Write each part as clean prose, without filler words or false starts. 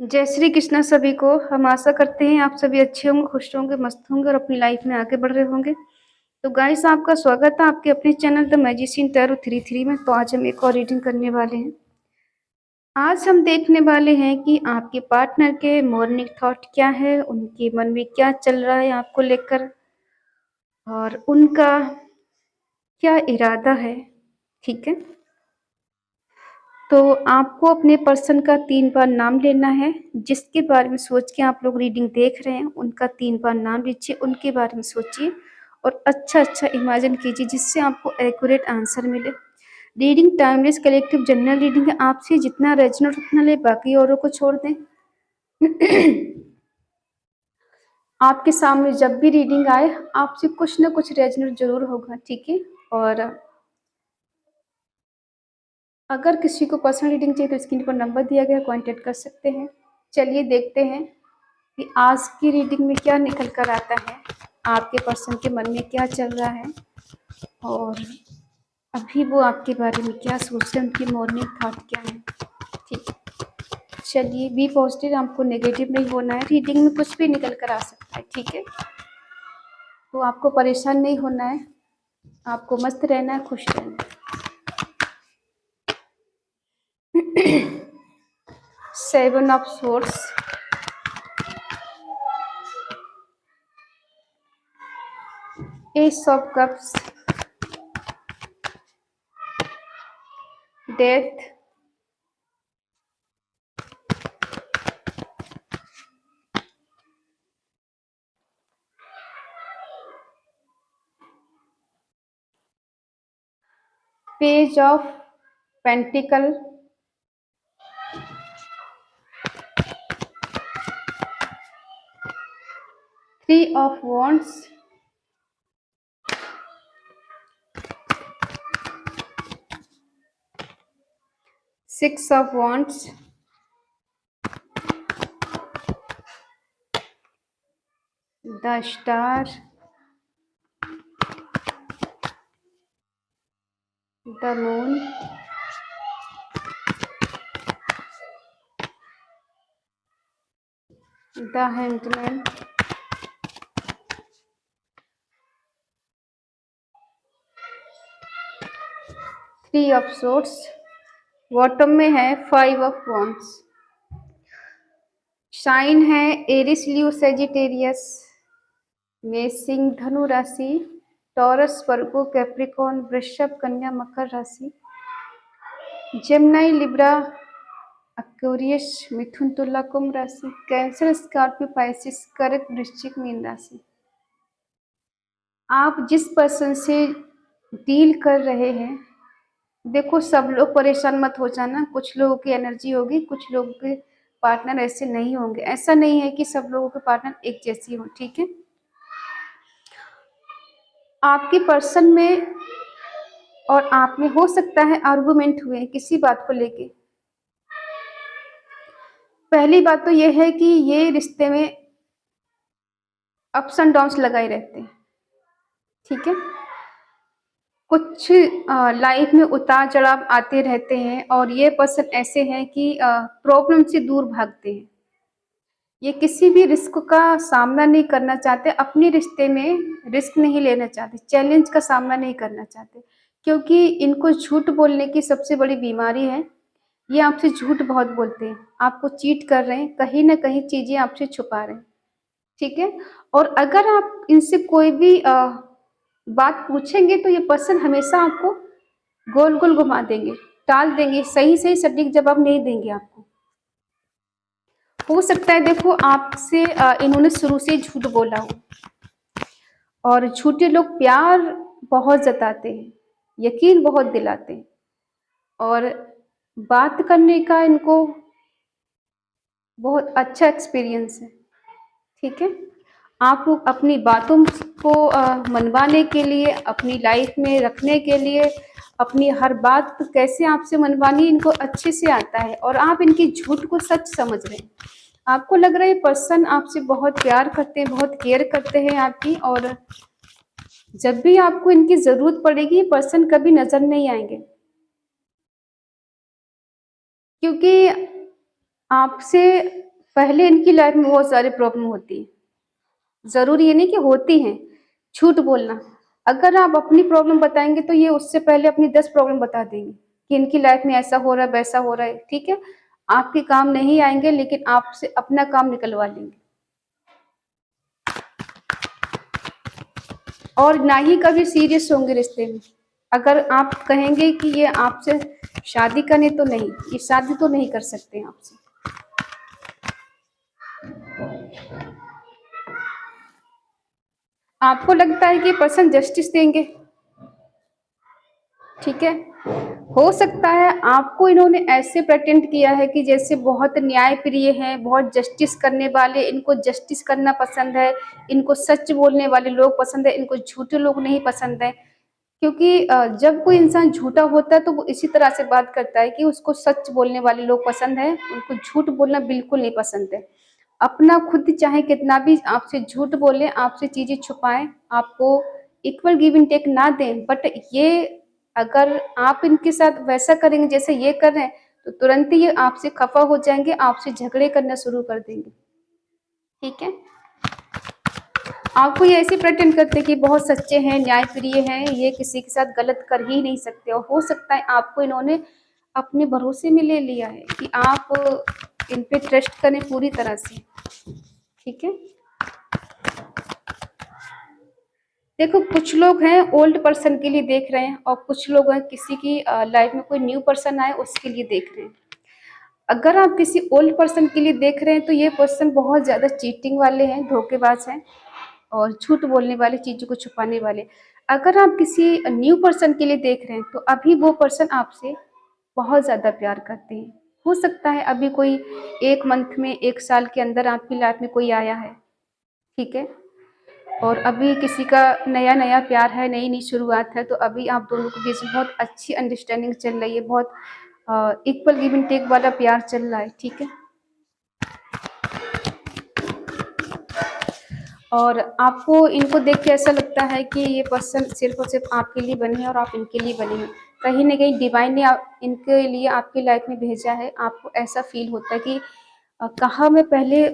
जय श्री कृष्णा सभी को। हम आशा करते हैं आप सभी अच्छे होंगे, खुश होंगे, मस्त होंगे और अपनी लाइफ में आगे बढ़ रहे होंगे। तो गाइस, आपका स्वागत है आपके अपने चैनल द मैजिशियन टैरो 33 में। तो आज हम एक और रीडिंग करने वाले हैं। आज हम देखने वाले हैं कि आपके पार्टनर के मॉर्निंग थॉट क्या है, उनके मन में क्या चल रहा है आपको लेकर, और उनका क्या इरादा है। ठीक है, तो आपको अपने पर्सन का 3 बार नाम लेना है। जिसके बारे में सोच के आप लोग रीडिंग देख रहे हैं, उनका 3 बार नाम लीजिए, उनके बारे में सोचिए और अच्छा इमेजिन कीजिए, जिससे आपको एक्यूरेट आंसर मिले। Reading timeless collective general reading है। आपसे जितना रेजोनेट उतना ले, बाकी औरों को छोड़ दें। आपके सामने जब भी रीडिंग आए, आपसे कुछ ना कुछ रेजोनेट जरूर होगा। ठीक है, और अगर किसी को पर्सनल रीडिंग चाहिए तो स्क्रीन पर नंबर दिया गया, कांटेक्ट कर सकते हैं। चलिए देखते हैं कि आज की रीडिंग में क्या निकल कर आता है, आपके पर्सन के मन में क्या चल रहा है और अभी वो आपके बारे में क्या सोच रहे हैं, उनकी मॉर्निंग थॉट क्या है। ठीक है, चलिए बी पॉजिटिव, आपको नेगेटिव नहीं होना है। रीडिंग में कुछ भी निकल कर आ सकता है। ठीक है, तो आपको परेशान नहीं होना है, आपको मस्त रहना है, खुश रहना है। 7 of swords, S of cups, death, page of pentacle, three of wands, six of wands, the star, the moon, the handman, three of swords, bottom में है 5 ऑफ वॉन्ड्स। साइन है एरिस, लियो, सेजिटेरियस, मेषिंग, धनु राशि, टॉरस, वर्गो, Capricorn, वृषभ, कन्या, मकर राशि, Gemini, Libra, Aquarius, मिथुन, तुला, कुंभ राशि, कैंसर, स्कॉर्पियो, पाइसिस, कर्क, वृश्चिक, मीन राशि। आप जिस पर्सन से डील कर रहे हैं, देखो सब लोग परेशान मत हो जाना। कुछ लोगों की एनर्जी होगी, कुछ लोगों के पार्टनर ऐसे नहीं होंगे। ऐसा नहीं है कि सब लोगों के पार्टनर एक जैसी हो। ठीक है, आपके पर्सन में और आप में हो सकता है आर्गुमेंट हुए किसी बात को लेके। पहली बात तो यह है कि ये रिश्ते में अप्स एंड डाउन्स लगाए रहते हैं। ठीक है, कुछ लाइफ में उतार चढ़ाव आते रहते हैं और ये पर्सन ऐसे हैं कि प्रॉब्लम से दूर भागते हैं। ये किसी भी रिस्क का सामना नहीं करना चाहते, अपने रिश्ते में रिस्क नहीं लेना चाहते, चैलेंज का सामना नहीं करना चाहते, क्योंकि इनको झूठ बोलने की सबसे बड़ी बीमारी है। ये आपसे झूठ बहुत बोलते हैं, आपको चीट कर रहे हैं, कहीं ना कहीं चीजें आपसे छुपा रहे हैं। ठीक है, और अगर आप इनसे कोई भी बात पूछेंगे तो ये पर्सन हमेशा आपको गोल गोल घुमा देंगे, टाल देंगे, सही सही सटीक जवाब नहीं देंगे आपको। हो सकता है देखो आपसे इन्होंने शुरू से झूठ बोला हो, और झूठे लोग प्यार बहुत जताते हैं, यकीन बहुत दिलाते हैं, और बात करने का इनको बहुत अच्छा एक्सपीरियंस है। ठीक है, आप लोग अपनी बातों को मनवाने के लिए, अपनी लाइफ में रखने के लिए, अपनी हर बात कैसे आपसे मनवानी इनको अच्छे से आता है, और आप इनकी झूठ को सच समझ रहे हैं। आपको लग रहा है पर्सन आपसे बहुत प्यार करते हैं, बहुत केयर करते हैं आपकी, और जब भी आपको इनकी जरूरत पड़ेगी पर्सन कभी नजर नहीं आएंगे, क्योंकि आपसे पहले इनकी लाइफ में बहुत सारी प्रॉब्लम होती है। ज़रूरी ये नहीं कि होती हैं। झूठ बोलना, अगर आप अपनी प्रॉब्लम बताएँगे तो ये उससे पहले अपनी 10 प्रॉब्लम बता देंगे कि इनकी लाइफ में ऐसा हो रहा है, वैसा हो रहा है, ठीक है? आपके काम नहीं आएँगे लेकिन आपसे अपना काम निकलवा लेंगे। और ना ही कभी सीरियस होंगे रिश्ते में। अगर आप कहेंगे कि ये आपसे शादी करनी तो नहीं, ये शादी तो नहीं कर सकते हैं आपसे। आपको लगता है कि ये पर्सन जस्टिस देंगे, ठीक है? हो सकता है आपको इन्होंने ऐसे प्रेटेंड किया है कि जैसे बहुत न्यायप्रिय हैं, बहुत जस्टिस करने वाले, इनको जस्टिस करना पसंद है, इनको सच बोलने वाले लोग पसंद है, इनको झूठे लोग नहीं पसंद है। क्योंकि जब कोई इंसान झूठा होता है तो वो इसी तरह से बात करता है कि उसको सच बोलने वाले लोग पसंद हैं, उनको झूठ बोलना बिल्कुल नहीं पसंद है। अपना खुद चाहे कितना भी आपसे झूठ बोलें, आपसे चीज़ें छुपाएँ, आपको इक्वल गिव एंड टेक ना दें, बट ये अगर आप इनके साथ वैसा करेंगे जैसे ये कर रहे हैं, तो तुरंत ही ये आपसे खफ़ा हो जाएँगे, आपसे झगड़े करना शुरू कर देंगे, ठीक है? आपको ये ऐसे प्रेटेंड करते हैं कि बहुत सच्चे हैं, न्यायप्रिय हैं, ये किसी के साथ गलत कर ही नहीं सकते और हो सकता है आपको इन्होंने अपने भरोसे में ले लिया है कि आप इन पे ट्रस्ट करें पूरी तरह से, ठीक है? देखो कुछ लोग हैं ओल्ड पर्सन के लिए देख रहे हैं और कुछ लोग हैं किसी की लाइफ में कोई न्यू पर्सन आए उसके लिए देख रहे हैं। अगर आप किसी ओल्ड पर्सन के लिए देख रहे हैं तो ये पर्सन बहुत ज़्यादा चीटिंग वाले हैं, धोखेबाज हैं और झूठ बोलने वाले, चीज़ों को छुपाने वाले। अगर आप किसी न्यू पर्सन के लिए देख रहे हैं तो अभी वो पर्सन आपसे बहुत ज़्यादा प्यार करते हैं। हो सकता है अभी कोई 1 मंथ में, 1 साल के अंदर आपकी लाइफ में कोई आया है, ठीक है? और अभी किसी का नया-नया प्यार है, नई-नई शुरुआत है, तो अभी आप दोनों के बीच में बहुत अच्छी अंडरस्टैंडिंग चल रही है, बहुत इक्वल गिव एंड टेक वाला प्यार चल रहा है, ठीक है? और आपको इनको देख के ऐसा लगता है कि ये पर्सन सिर्फ़ और सिर्फ़ आपके लिए बने हैं और आप इनके लिए बने हैं। कहीं न कहीं डिवाइन ने इनके लिए आपकी लाइफ़ में भेजा है, आपको ऐसा फ़ील होता है कि कहाँ मैं पहले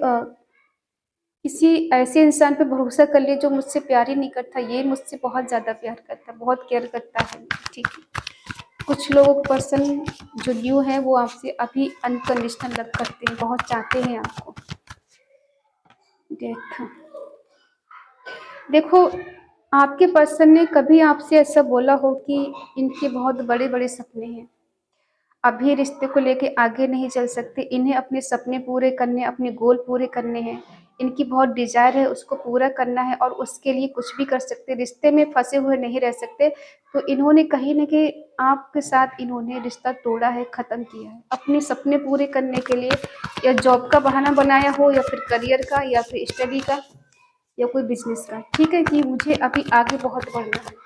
किसी ऐसे इंसान पे भरोसा कर लिया जो मुझसे प्यार ही नहीं करता, ये मुझसे बहुत ज़्यादा प्यार करता है, बहुत केयर करता है, ठीक है। कुछ लोग पर्सन जो न्यू है वो आपसे अभी अनकंडीशनल लव करते हैं, बहुत चाहते हैं आपको। डेथ, देखो आपके पर्सन ने कभी आपसे ऐसा बोला हो कि इनके बहुत बड़े-बड़े सपने हैं, अभी रिश्ते को लेके आगे नहीं चल सकते, इन्हें अपने सपने पूरे करने, अपने गोल पूरे करने हैं, इनकी बहुत डिज़ायर है, उसको पूरा करना है और उसके लिए कुछ भी कर सकते, रिश्ते में फँसे हुए नहीं रह सकते। तो इन्होंने कहीं न कहीं आपके साथ इन्होंने रिश्ता तोड़ा है, ख़त्म किया है, अपने सपने पूरे करने के लिए या जॉब का बहाना बनाया हो या फिर करियर का या फिर स्टडी का या कोई बिज़नेस का, ठीक है? कि मुझे अभी आगे बहुत बढ़ना है।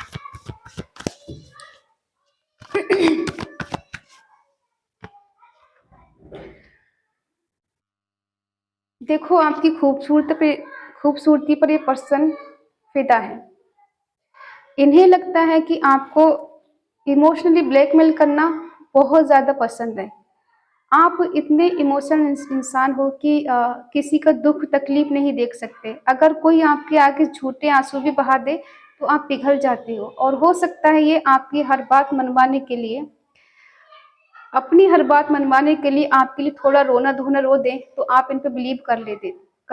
देखो आपकी खूबसूरती पर ये पर्सन फ़िदा है। इन्हें लगता है कि आपको इमोशनली ब्लैकमेल करना बहुत ज़्यादा पसंद है। आप इतने इमोशनल इंसान हो कि किसी का दुःख तकलीफ़ नहीं देख सकते। अगर कोई आपके आगे झूठे आँसू भी बहा दे, तो आप पिघल जाते हो और हो सकता है ये आपकी हर बात मनवाने के लिए अपनी हर बात मनवाने के लिए आपके लिए थोड़ा रोना-धोना रो दें, तो आप इन पे बिलीव कर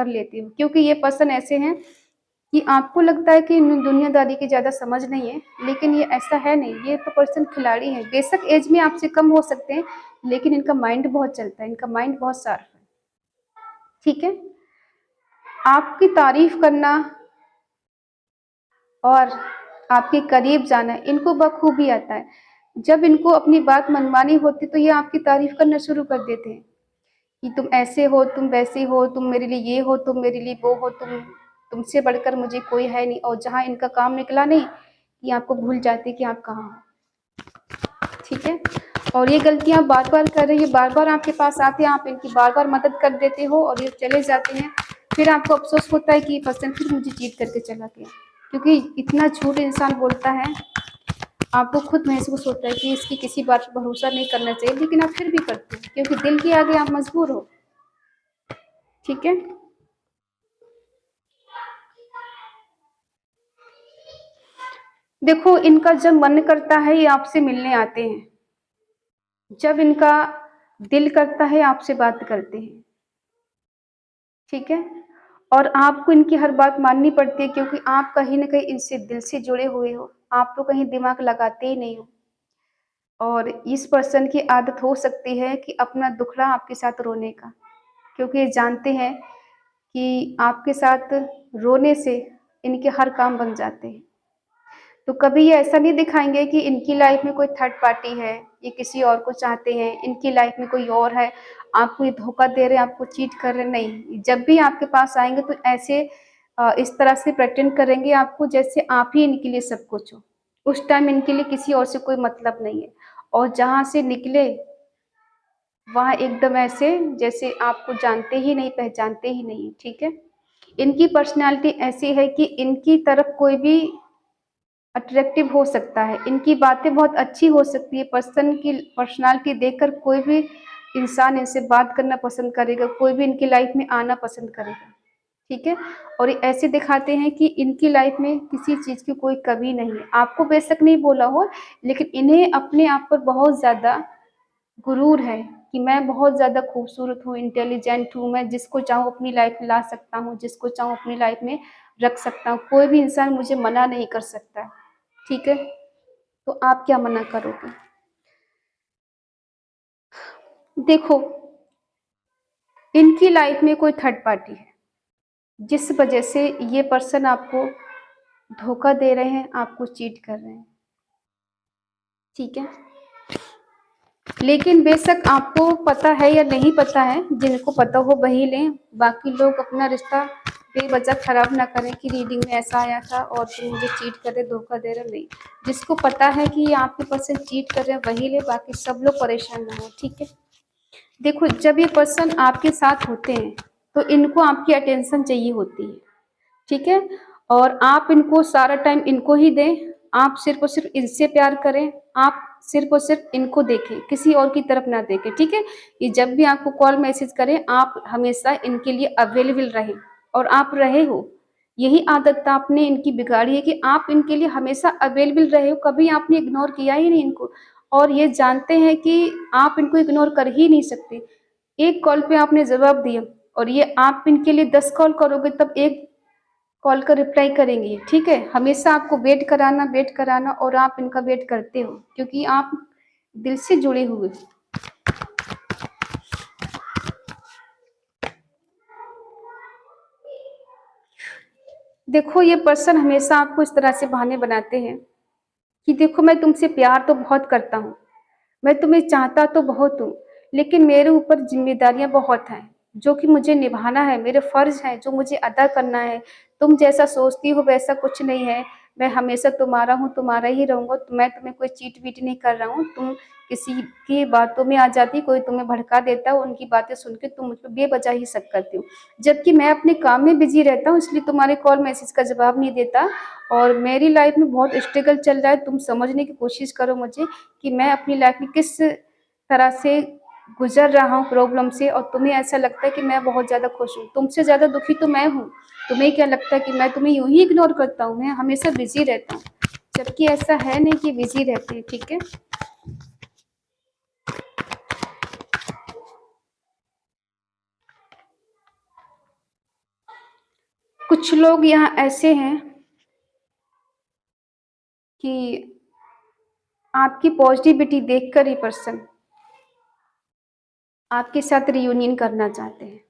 लेती हो। क्योंकि ये पर्सन ऐसे हैं कि आपको लगता है कि इन्हें दुनियादारी की ज़्यादा समझ नहीं है, लेकिन ये ऐसा है नहीं, ये तो पर्सन खिलाड़ी हैं। बेशक ऐज में आपसे कम हो सकते हैं, लेकिन इनका माइंड बहुत चलता है, इनका माइंड बहुत शार्प है, ठीक है? आपकी तारीफ़ करना और आपके करीब जाना इनको बखूबी आता है। जब इनको अपनी बात मनवानी होती तो ये आपकी तारीफ़ करना शुरू कर देते हैं कि तुम ऐसे हो, तुम वैसे हो, तुम मेरे लिए ये हो, तुम मेरे लिए वो हो, तुमसे बढ़कर मुझे कोई है नहीं और जहाँ इनका काम निकला नहीं, ये आपको भूल जाते हैं कि आप कहाँ हो, ठीक है? और ये गलतियाँ आप बार-बार कर रही है, बार-बार आपके पास आते हैं, आप इनकी बार-बार मदद कर देते हो और ये चले जाते हैं। फिर आपको अफ़सोस होता है कि ये पर्सन फिर मुझे चीट करके चला गया। क्योंकि इतना झूठ इंसान बोलता है, आपको खुद महसूस होता है कि इसकी किसी बात पे भरोसा नहीं करना चाहिए, लेकिन आप फिर भी करते हो क्योंकि दिल के आगे आप मजबूर हो। ठीक है। देखो, इनका जब मन करता है ये आपसे मिलने आते हैं, जब इनका दिल करता है आपसे बात करते हैं, ठीक है। और आपको इनकी हर बात माननी पड़ती है क्योंकि आप कहीं न कहीं इनसे दिल से जुड़े हुए हो, आप तो कहीं दिमाग लगाते ही नहीं हो। और इस पर्सन की आदत हो सकती है कि अपना दुखड़ा आपके साथ रोने का, क्योंकि ये जानते हैं कि आपके साथ रोने से इनके हर काम बन जाते हैं। तो कभी ये ऐसा नहीं दिखाएँगे कि इनकी लाइफ़ में कोई थर्ड पार्टी है, ये किसी और को चाहते हैं, इनकी लाइफ़ में कोई और है, आपको ये धोखा दे रहे हैं, आपको चीट कर रहे हैं, नहीं। जब भी आपके पास आएँगे तो ऐसे इस तरह से प्रिटेंड करेंगे आपको जैसे आप ही इनके लिए सब कुछ हो। उस टाइम इनके लिए किसी और से कोई मतलब नहीं है। और जहाँ से निकले, वहाँ एकदम ऐसे जैसे आपको जानते ही नहीं, पहचानते ही नहीं, ठीक है? इनकी पर्सनैलिटी ऐसी है कि इनकी तरफ कोई भी अट्रैक्टिव हो सकता है, इनकी बातें बहुत अच्छी हो सकती है, पर्सन की पर्सनैलिटी देखकर कोई भी इंसान इनसे बात करना पसंद करेगा, कोई भी इनकी लाइफ़ में आना पसंद करेगा, ठीक है? और ये ऐसे दिखाते हैं कि इनकी लाइफ़ में किसी चीज़ की कोई कमी नहीं है। आपको बेशक नहीं बोला हो, लेकिन इन्हें अपने आप पर बहुत ज़्यादा गुरूर है कि मैं बहुत ज़्यादा खूबसूरत हूँ, इंटेलिजेंट हूँ, मैं जिसको चाहूँ अपनी लाइफ़ में ला सकता हूँ, जिसको चाहूँ अपनी लाइफ़ में रख सकता हूँ, कोई भी इंसान मुझे मना नहीं कर सकता, ठीक है? तो आप क्या मना करोगे? देखो, इनकी लाइफ़ में कोई थर्ड पार्टी है, जिस वजह से ये पर्सन आपको धोखा दे रहे हैं, आपको चीट कर रहे हैं, ठीक है? लेकिन बेशक आपको पता है या नहीं पता है, जिनको पता हो वही लें, बाकी लोग अपना रिश्ता बेवजह खराब ना करें कि रीडिंग में ऐसा आया था और तुम मुझे चीट कर रहे, धोखा दे रहे, नहीं। जिसको पता है कि ये आपके पर्सन चीट कर रहे हैं वही ले, बाकी सब लोग परेशान ना हो, ठीक है? देखो, जब ये पर्सन आपके साथ होते हैं, तो इनको आपकी अटेंशन चाहिए होती है, ठीक है? और आप इनको सारा टाइम इनको ही दें, आप सिर्फ़ और सिर्फ़ इनसे प्यार करें, आप सिर्फ़ और सिर्फ़ इनको देखें, किसी और की तरफ ना देखें, ठीक है? ये जब भी आपको कॉल मैसेज करें, आप हमेशा इनके लिए अवेलेबल रहें और आप रहे हो। यही आदत आपने इनकी बिगाड़ी है कि आप इनके लिए हमेशा अवेलेबल रहे हो, कभी आपने इग्नोर किया ही नहीं इनको। और ये जानते हैं कि आप इनको इग्नोर कर ही नहीं सकते। एक कॉल पे आपने जवाब दिया और ये आप इनके लिए 10 कॉल करोगे तब एक कॉल का रिप्लाई करेंगी, ठीक है? हमेशा आपको वेट कराना और आप इनका वेट करते हो क्योंकि आप दिल से जुड़े हुए हो। देखो, ये पर्सन हमेशा आपको इस तरह से बहाने बनाते हैं कि देखो, मैं तुमसे प्यार तो बहुत करता हूँ, मैं तुम्हें चाहता तो बहुत हूँ, लेकिन मेरे ऊपर ज़िम्मेदारियाँ बहुत हैं, जो कि मुझे निभाना है, मेरे फ़र्ज़ हैं, जो मुझे अदा करना है। तुम जैसा सोचती हो वैसा कुछ नहीं है, मैं हमेशा तुम्हारा हूँ, तुम्हारा ही रहूँगा, तो मैं तुम्हें कोई चीट-वीट नहीं कर रहा हूँ। तुम किसी की बातों में आ जाती, कोई तुम्हें भड़का देता है, उनकी बातें सुन के तुम मुझ पे बेवजह ही शक करती हो। जबकि मैं अपने काम में बिज़ी रहता हूँ, इसलिए तुम्हारे कॉल मैसेज का जवाब नहीं देता और मेरी लाइफ़ में बहुत स्ट्रगल चल रहा है, तुम समझने की कोशिश करो मुझे कि मैं अपनी लाइफ़ में किस तरह से गुज़र रहा हूँ प्रॉब्लम से और तुम्हें ऐसा लगता है कि मैं बहुत ज़्यादा खुश हूँ। तुमसे ज़्यादा दुखी तो मैं हूँ। तुम्हें क्या लगता है कि मैं तुम्हें यूँ ही इग्नोर करता हूँ? मैं हमेशा बिज़ी रहता हूँ। जबकि ऐसा है नहीं कि बिज़ी रहते हैं, ठीक है? कुछ लोग यहाँ ऐसे हैं कि आपकी पॉज़िटिविटी देखकर ही पर्सन आपके साथ रियूनियन करना चाहते हैं।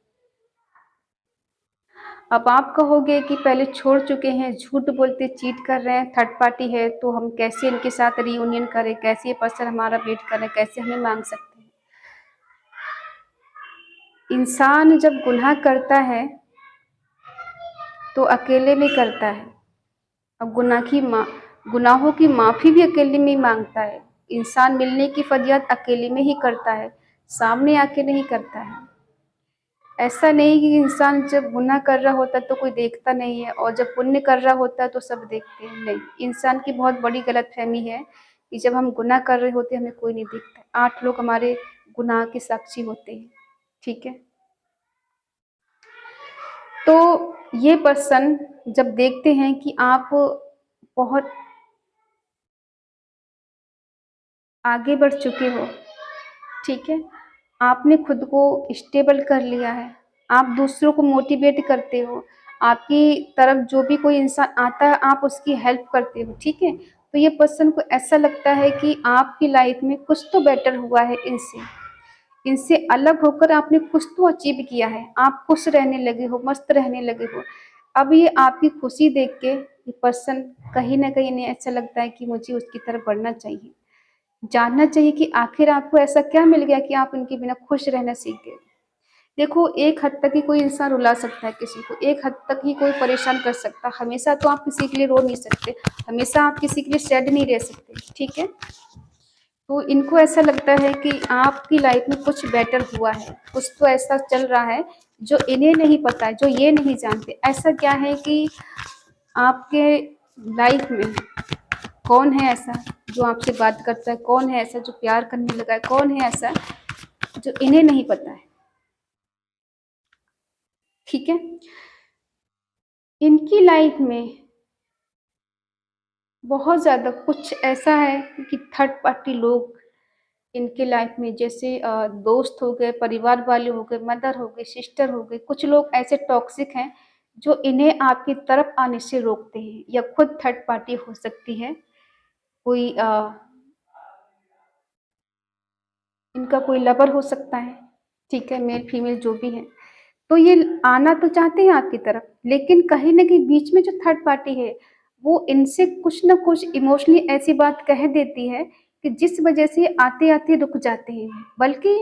अब आप कहोगे कि पहले छोड़ चुके हैं, झूठ बोलते चीट कर रहे हैं, थर्ड पार्टी है, तो हम कैसे इनके साथ रियूनियन करें? कैसे ये पर्सन हमारा वेट कर रहे हैं? कैसे हमें माँग सकते हैं? इंसान जब गुनाह करता है, तो अकेले में करता है। अब गुनाहों की माफ़ी भी अकेले में ही माँगता है। इंसान मिलने की फरियाद अकेले में ही करता है, सामने आके नहीं करता है। ऐसा नहीं कि इंसान जब गुनाह कर रहा होता है तो कोई देखता नहीं है और जब पुण्य कर रहा होता है तो सब देखते हैं, नहीं। इंसान की बहुत बड़ी गलतफ़हमी है कि जब हम गुनाह कर रहे होते हैं हमें कोई नहीं देखता। 8 लोग हमारे गुनाह के साक्षी होते हैं, ठीक है? तो ये पर्सन जब देखते हैं कि आप बहुत आगे बढ़ चुके हो, ठीक है, आपने खुद को स्टेबल कर लिया है, आप दूसरों को मोटिवेट करते हो, आपकी तरफ जो भी कोई इंसान आता है आप उसकी हेल्प करते हो, ठीक है, तो ये पर्सन को ऐसा लगता है कि आपकी लाइफ में कुछ तो बेटर हुआ है इनसे, इनसे अलग होकर आपने कुछ तो अचीव किया है, आप खुश रहने लगे हो, मस्त रहने लगे हो। अब ये आपकी खुशी देख के ये पर्सन कहीं ना कहीं इन्हें ऐसा लगता है कि मुझे उसकी तरफ बढ़ना चाहिए, जानना चाहिए कि आखिर आपको ऐसा क्या मिल गया कि आप उनके बिना खुश रहना सीख गए। देखो, एक हद तक ही कोई इंसान रुला सकता है किसी को, एक हद तक ही कोई परेशान कर सकता है, हमेशा तो आप किसी के लिए रो नहीं सकते, हमेशा आप किसी के लिए सैड नहीं रह सकते, ठीक है। तो इनको ऐसा लगता है कि आपकी लाइफ में कुछ बेटर हुआ है, कुछ तो ऐसा चल रहा है जो इन्हें नहीं पता है, जो ये नहीं जानते। ऐसा क्या है कि आपके लाइफ में कौन है ऐसा जो आपसे बात करता है, कौन है ऐसा जो प्यार करने लगा है, कौन है ऐसा जो इन्हें नहीं पता है, ठीक है। इनकी लाइफ में बहुत ज़्यादा कुछ ऐसा है कि थर्ड पार्टी लोग इनके लाइफ में, जैसे दोस्त हो गए, परिवार वाले हो गए, मदर हो गए, सिस्टर हो गए, कुछ लोग ऐसे टॉक्सिक हैं जो इन्हें आपकी तरफ आने से रोकते हैं, या खुद थर्ड पार्टी हो सकती है, कोई इनका कोई लवर हो सकता है, ठीक है, मेल फीमेल जो भी है। तो ये आना तो चाहते हैं आपकी तरफ, लेकिन कहीं ना कहीं बीच में जो थर्ड पार्टी है वो इनसे कुछ ना कुछ इमोशनली ऐसी बात कह देती है कि जिस वजह से आते आते रुक जाते हैं, बल्कि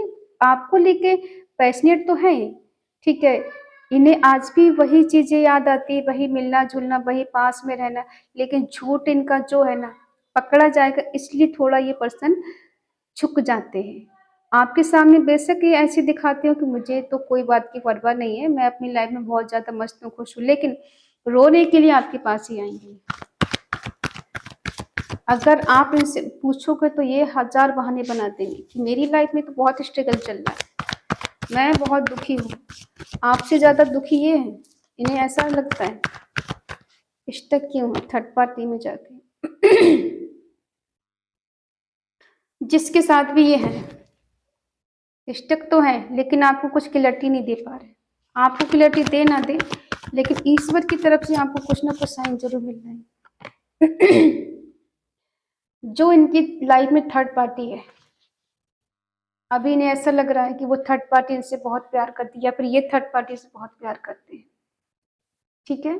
आपको लेके पैशनेट तो है, ठीक है, इन्हें आज भी वही चीजें याद आती है, वही मिलना जुलना, वही पास में रहना, लेकिन झूठ इनका जो है ना पकड़ा जाएगा, इसलिए थोड़ा ये पर्सन झुक जाते हैं। आपके सामने बेशक ये ऐसे दिखाते हो कि मुझे तो कोई बात की परवाह नहीं है, मैं अपनी लाइफ में बहुत ज़्यादा मस्त हूँ, खुश हूँ, लेकिन रोने के लिए आपके पास ही आएँगे। अगर आप इनसे पूछोगे तो ये हज़ार बहाने बना देंगे कि मेरी लाइफ में तो बहुत स्ट्रगल चल रहा है, मैं बहुत दुखी हूँ। आपसे ज़्यादा दुखी ये हैं, इन्हें ऐसा लगता है स्टक क्यों है थर्ड पार्टी में जाके। जिसके साथ भी ये है स्टक तो है, लेकिन आपको कुछ क्लैरिटी नहीं दे पा रहे। आपको क्लैरिटी दे ना दे, लेकिन ईश्वर की तरफ से आपको कुछ ना कुछ साइन जरूर मिल रहे हैं। जो इनकी लाइफ में थर्ड पार्टी है, अभी इन्हें ऐसा लग रहा है कि वो थर्ड पार्टी इनसे बहुत प्यार करती है, या फिर ये थर्ड पार्टी से बहुत प्यार करते हैं, ठीक है।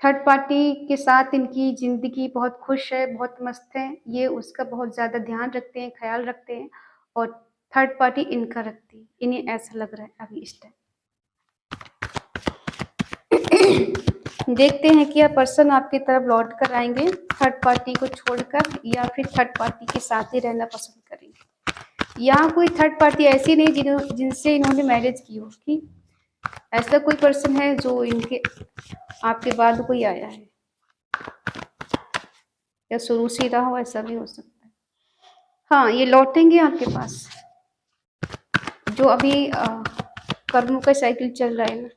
थर्ड पार्टी के साथ इनकी जिंदगी बहुत खुश है, बहुत मस्त है, ये उसका बहुत ज्यादा ध्यान रखते हैं, ख्याल रखते हैं, और थर्ड पार्टी इनका रखती है, इन्हें ऐसा लग रहा है अभी इस टाइम। देखते हैं कि यह पर्सन आपकी तरफ लौट कर आएंगे थर्ड पार्टी को छोड़कर, या फिर थर्ड पार्टी के साथ ही रहना पसंद करेंगे। यहाँ कोई थर्ड पार्टी ऐसी नहीं जिनसे इन्होंने मैरिज की हो, कि ऐसा कोई पर्सन है जो इनके आपके बाद कोई आया है, या शुरू से रहा हो, ऐसा भी हो सकता है। हाँ, ये लौटेंगे आपके पास, जो अभी कर्मों का साइकिल चल रहा है ना,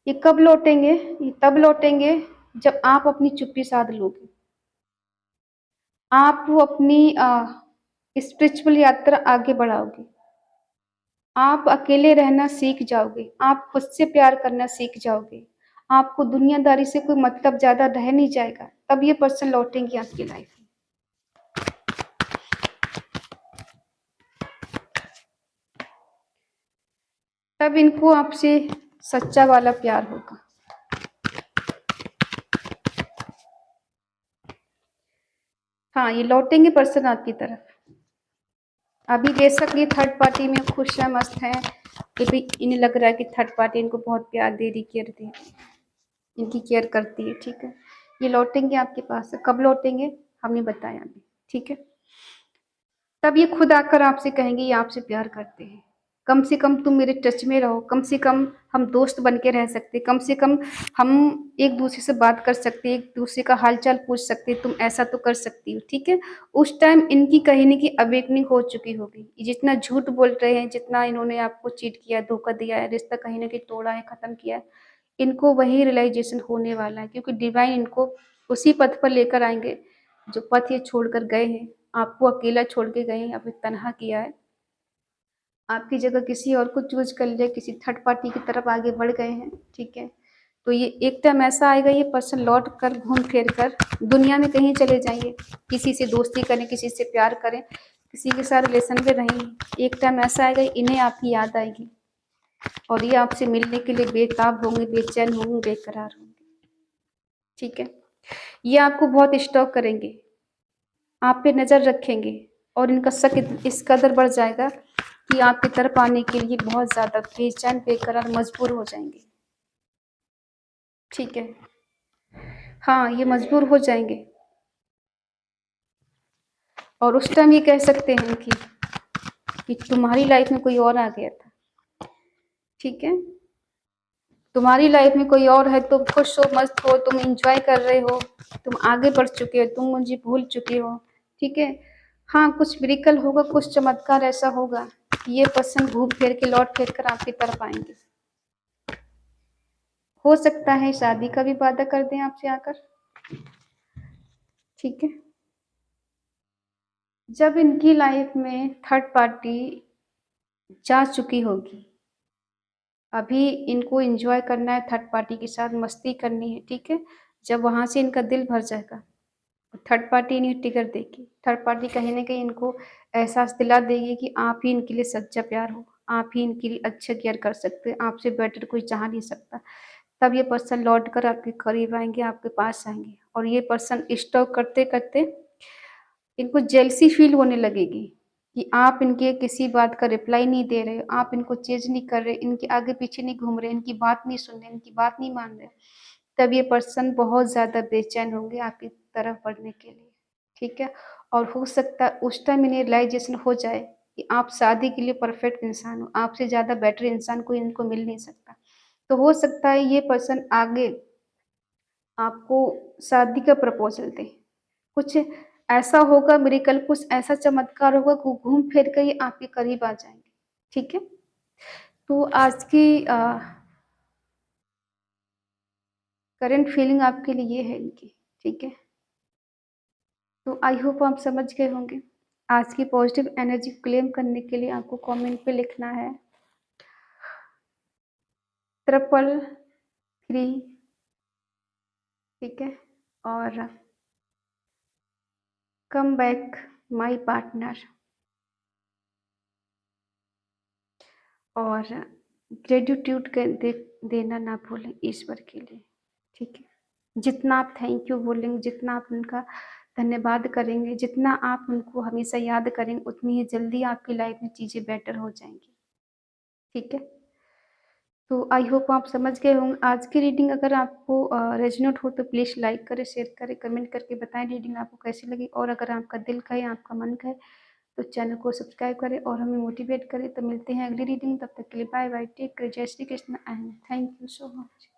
ये कब लौटेंगे, ये तब लौटेंगे जब आप अपनी चुप्पी साध लोगे, आप वो अपनी स्पिरिचुअल यात्रा आगे बढ़ाओगे, आप अकेले रहना सीख जाओगे, आप खुद से प्यार करना सीख जाओगे, आपको दुनियादारी से कोई मतलब ज्यादा रह नहीं जाएगा, तब ये पर्सन लौटेंगे आपकी लाइफ में। तब इनको आपसे सच्चा वाला प्यार होगा। हाँ, ये लौटेंगे पर्सन आपकी तरफ। अभी बेशक ये थर्ड पार्टी में खुश है, मस्त है, ये भी इन्हें लग रहा है कि थर्ड पार्टी इनको बहुत प्यार दे रही, केयर दे रही, इनकी केयर करती है, ठीक है। ये लौटेंगे आपके पास, कब लौटेंगे हमने बताया अभी, ठीक है। तब ये खुद आकर आपसे कहेंगे ये आपसे प्यार करते हैं, कम से कम तुम मेरे टच में रहो, कम से कम हम दोस्त बन के रह सकते, कम से कम हम एक दूसरे से बात कर सकते, एक दूसरे का हालचाल पूछ सकते, तुम ऐसा तो कर सकती हो, ठीक है। उस टाइम इनकी कहीं न कहीं अवेकनिंग हो चुकी होगी। ये जितना झूठ बोल रहे हैं, जितना इन्होंने आपको चीट किया, धोखा दिया है, रिश्ता कहीं न कहीं तोड़ा है, ख़त्म किया है, इनको वही रियलाइज़ेशन होने वाला है, क्योंकि डिवाइन इनको उसी पथ पर लेकर आएँगे, जो पथ ये छोड़कर गए हैं। आपको अकेला छोड़ के गए हैं, आपने तन्हा किया है। आपकी जगह किसी और को चूज़ कर लिया, किसी थर्ड पार्टी की तरफ आगे बढ़ गए हैं, ठीक है। तो ये एक टाइम ऐसा आएगा, ये पर्सन लौट कर घूम फिर कर दुनिया में कहीं चले जाएँगे, किसी से दोस्ती करें, किसी से प्यार करें, किसी के साथ रिलेशन में रहेंगे। एक टाइम ऐसा आएगा, इन्हें आपकी याद आएगी और ये आपसे मिलने के लिए बेताब होंगे, बेचैन होंगे, बेकरार होंगे, ठीक है। ये आपको बहुत स्टॉक करेंगे, आप पे नज़र रखेंगे और इनका शक इस कदर बढ़ जाएगा कि आपकी तरफ आने के लिए बहुत ज़्यादा बेचैन, बेकरार, मजबूर हो जाएँगे, ठीक है। हाँ, ये मजबूर हो जाएँगे और उस टाइम ये कह सकते हैं कि तुम्हारी लाइफ़ में कोई और आ गया था, ठीक है। तुम्हारी लाइफ़ में कोई और है, तुम खुश हो, मस्त हो, तुम एन्जॉय कर रहे हो, तुम आगे बढ़ चुके हो, तुम मुझे भूल चुके हो, ठीक है। हाँ, कुछ मिरेकल होगा, कुछ चमत्कार ऐसा होगा, ये पर्सन घूम फिर के लौट फिर कर आपकी तरफ आएँगे। हो सकता है शादी का भी वादा कर दें आपसे आकर, ठीक है। जब इनकी लाइफ़ में थर्ड पार्टी जा चुकी होगी, अभी इनको एन्जॉय करना है, थर्ड पार्टी के साथ मस्ती करनी है, ठीक है। जब वहाँ से इनका दिल भर जाएगा, थर्ड पार्टी इन्हें ट्रिगर देगी। थर्ड पार्टी कहीं न कहीं इनको एहसास दिला देगी कि आप ही इनके लिए सच्चा प्यार हो, आप ही इनके लिए अच्छा केयर कर सकते हैं, आपसे बेटर कोई चाह नहीं सकता। तब ये पर्सन लौट कर आपके करीब आएँगे, आपके पास आएँगे और ये पर्सन स्टॉक करते-करते इनको जेलसी फ़ील होने लगेगी कि आप इनके किसी बात का रिप्लाई नहीं दे रहे, आप इनको चेज़ नहीं कर रहे, इनके आगे-पीछे नहीं घूम रहे, इनकी बात नहीं सुन रहे, इनकी बात नहीं मान रहे। तब ये पर्सन बहुत ज़्यादा बेचैन होंगे आपकी तरफ बढ़ने के लिए, ठीक है? और हो सकता है उस टाइम इन्हें रियलाइज़ेशन हो जाए कि आप शादी के लिए परफ़ेक्ट इंसान हो, आपसे ज़्यादा बेटर इंसान कोई इनको मिल नहीं सकता। तो हो सकता है ये पर्सन आगे आपको शादी का प्रपोज़ल दें। कुछ ऐसा होगा मिरेकल, कुछ ऐसा चमत्कार होगा कि घूम फिर कर ये आपके करीब आ जाएँगे, ठीक है? तो आज की करंट फीलिंग आपके लिए ये है इनकी, ठीक है? तो आई होप आप समझ गए होंगे। आज की पॉजिटिव एनर्जी क्लेम करने के लिए आपको कमेंट पे लिखना है 333, ठीक है? और कम बैक माय पार्टनर और ग्रेटिट्यूड देना ना भूलें ईश्वर के लिए, ठीक है? जितना आप थैंक यू बोलेंगे, जितना आप उनका धन्यवाद करेंगे, जितना आप उनको हमेशा याद करेंगे, उतनी ही जल्दी आपकी लाइफ में चीज़ें बेटर हो जाएँगी, ठीक है? तो आई होप आप समझ गए होंगे। आज की रीडिंग अगर आपको रेज़ोनेट हो तो प्लीज़ लाइक करें, शेयर करें, कमेंट करके बताएँ रीडिंग आपको कैसी लगी और अगर आपका दिल कहे, आपका मन कहे तो चैनल को सब्सक्राइब करें और हमें मोटिवेट करें। तो मिलते हैं अगली रीडिंग, तब तक के लिए बाय बाय, टेक केयर, जय Shri Krishna and thank you so much.